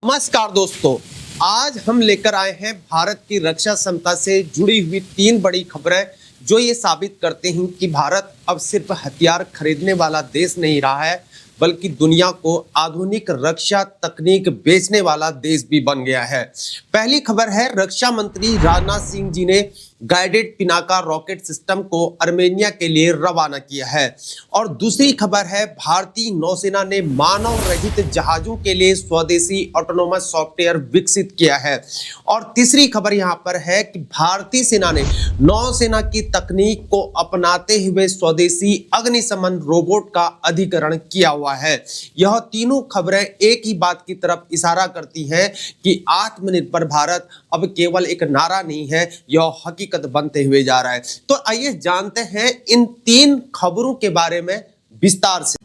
नमस्कार दोस्तों। आज हम लेकर आए हैं भारत की रक्षा क्षमता से जुड़ी हुई 3 बड़ी खबरें जो ये साबित करते हैं कि भारत अब सिर्फ हथियार खरीदने वाला देश नहीं रहा है बल्कि दुनिया को आधुनिक रक्षा तकनीक बेचने वाला देश भी बन गया है। पहली खबर है, रक्षा मंत्री राजनाथ सिंह जी ने गाइडेड पिनाका रॉकेट सिस्टम को आर्मेनिया के लिए रवाना किया है। और दूसरी खबर है, भारतीय नौसेना ने मानव रहित जहाजों के लिए स्वदेशी ऑटोनोमस सॉफ्टवेयर विकसित किया है। और तीसरी खबर यहाँ पर है कि भारतीय सेना ने नौसेना की तकनीक को अपनाते हुए स्वदेशी अग्निशमन रोबोट का अधिग्रहण किया हुआ है। यह तीनों खबरें एक ही बात की तरफ इशारा करती हैं कि आत्मनिर्भर भारत अब केवल एक नारा नहीं है, यह हकीकत बनते हुए जा रहा है। तो आइए जानते हैं इन 3 खबरों के बारे में विस्तार से।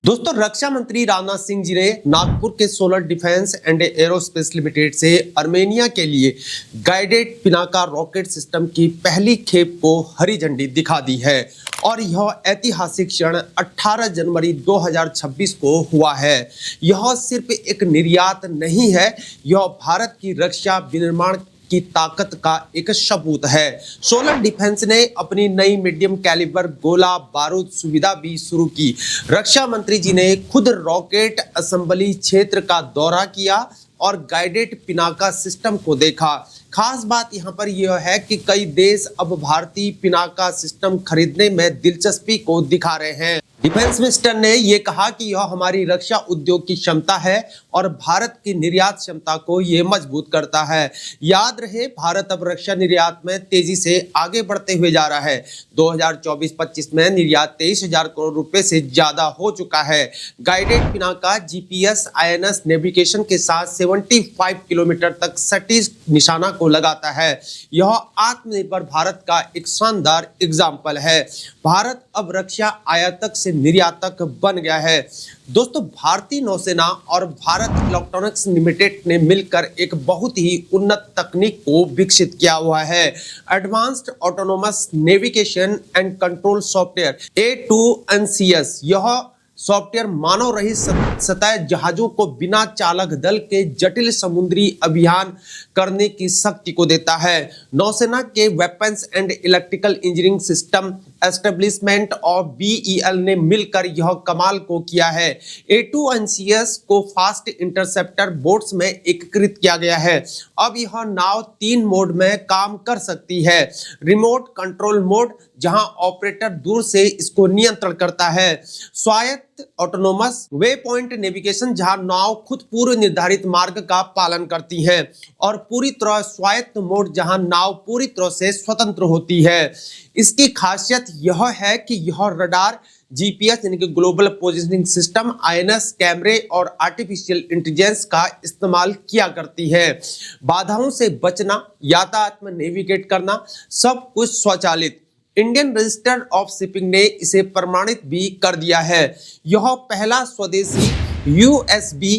दोस्तों, रक्षा मंत्री राजनाथ सिंह जी ने नागपुर के solar defence and aerospace limited से आर्मेनिया के लिए गाइडेड पिनाका रॉकेट सिस्टम की पहली खेप को हरी झंडी दिखा दी है। और यह ऐतिहासिक क्षण 18 जनवरी 2026 को हुआ है। यह सिर्फ एक निर्यात नहीं है, यह भारत की रक्षा विनिर्माण की ताकत का एक सबूत है। सोलर डिफेंस ने अपनी नई मीडियम कैलिबर गोला बारूद सुविधा भी शुरू की। रक्षा मंत्री जी ने खुद रॉकेट असेंबली क्षेत्र का दौरा किया और गाइडेड पिनाका सिस्टम को देखा। खास बात यहां पर यह है कि कई देश अब भारतीय पिनाका सिस्टम खरीदने में दिलचस्पी को दिखा रहे हैं। डिफेंस मिनिस्टर ने यह कहा कि यह हमारी रक्षा उद्योग की क्षमता है और भारत की निर्यात क्षमता को यह मजबूत करता है। याद रहे, भारत अब रक्षा निर्यात में तेजी से आगे बढ़ते हुए जा रहा है। 2024-25 में निर्यात 23,000 करोड़ रुपए से ज्यादा हो चुका है। Guided Pinaka GPS INS navigation के साथ 75 किलोमीटर तक सटीक निशाना को लगाता है। यह आत्मनिर्भर भारत का एक शानदार एग्जाम्पल है। भारत अब रक्षा आयातक से निर्यातक बन गया है। दोस्तों, भारतीय नौसेना और भारत इलेक्ट्रॉनिक्स लिमिटेड ने मिलकर एक बहुत ही उन्नत तकनीक को विकसित किया हुआ है। Advanced autonomous navigation and control software A2NCS। यह सॉफ्टवेयर मानव रहित सतह जहाजों को बिना चालक दल के जटिल समुद्री अभियान करने की शक्ति को देता है। नौसेना के weapons and electrical engineering system establishment और BEL ने मिलकर यह कमाल को किया है। A2NCS को फास्ट इंटरसेप्टर बोट्स में एकीकृत किया गया है। अब यह नाव 3 मोड में काम कर सकती है। रिमोट कंट्रोल मोड, जहां ऑपरेटर दूर से इसको नियंत्रण करता है। स्वायत्त ऑटोनोमस वे पॉइंट नेविगेशन, जहां नाव खुद पूर्व निर्धारित मार्ग का पालन करती है। और पूरी तरह स्वायत्त मोड, जहां नाव पूरी तरह से स्वतंत्र होती है। इसकी खासियत यह है कि यह रडार, जीपीएस यानी कि ग्लोबल पोजिशनिंग सिस्टम, आईएनएस कैमरे और आर्टिफिशियल इंटेलिजेंस का इस्तेमाल किया करती है। बाधाओं से बचना, यातायात में नेविगेट करना, सब कुछ स्वचालित। इंडियन रजिस्टर ऑफ शिपिंग ने इसे प्रमाणित भी कर दिया है। यह पहला स्वदेशी USB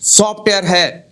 सॉफ्टवेयर है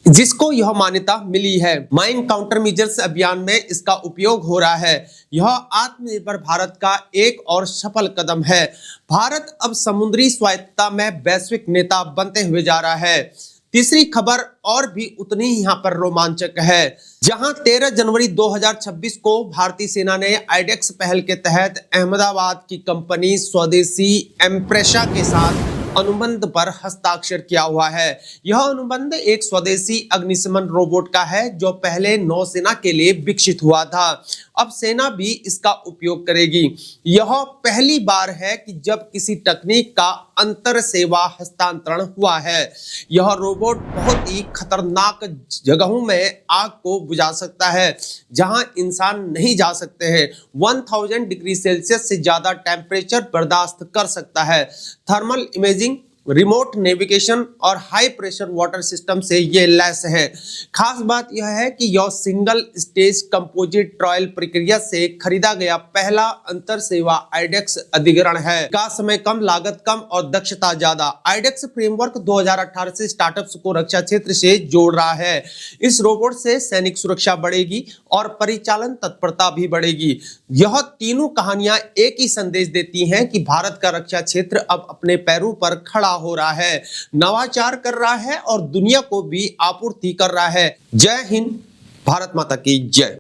जिसको यह मान्यता मिली है। माइन काउंटर मेजर्स अभियान में इसका उपयोग हो रहा है। यह आत्मनिर्भर भारत का एक और सफल कदम है। भारत अब समुद्री स्वायत्तता में वैश्विक नेता बनते हुए जा रहा है। तीसरी खबर और भी उतनी ही यहाँ पर रोमांचक है, जहां 13 जनवरी 2026 को भारतीय सेना ने आइडेक्स पहल के तहत अहमदाबाद की कंपनी स्वदेशी एम्प्रेशा के साथ अनुबंध पर हस्ताक्षर किया हुआ है। यह अनुबंध एक स्वदेशी अग्निशमन रोबोट का है जो पहले नौसेना के लिए विकसित हुआ था। अब सेना भी इसका उपयोग करेगी। यह पहली बार है कि जब किसी तकनीक का अंतर सेवा हस्तांतरण हुआ है। यह रोबोट बहुत ही खतरनाक जगहों में आग को बुझा सकता है जहां इंसान नहीं जा सकते हैं। 1000 डिग्री सेल्सियस से ज्यादा टेम्परेचर बर्दाश्त कर सकता है। थर्मल इमेजिंग रिमोट नेविगेशन और हाई प्रेशर वाटर सिस्टम से ये लैस है। खास बात यह है कि यह सिंगल स्टेज कंपोजिट ट्रायल प्रक्रिया से खरीदा गया पहला अंतर सेवा आइडेक्स अधिग्रहण है। का समय कम, लागत कम और दक्षता ज्यादा। आइडेक्स फ्रेमवर्क 2018 से स्टार्टअप्स को रक्षा क्षेत्र से जोड़ रहा है। इस रोबोट से सैनिक सुरक्षा बढ़ेगी और परिचालन तत्परता भी बढ़ेगी। यह तीनों कहानियां एक ही संदेश देती हैं कि भारत का रक्षा क्षेत्र अब अपने पैरों पर खड़ा हो रहा है, नवाचार कर रहा है और दुनिया को भी आपूर्ति कर रहा है। जय हिंद, भारत माता की जय।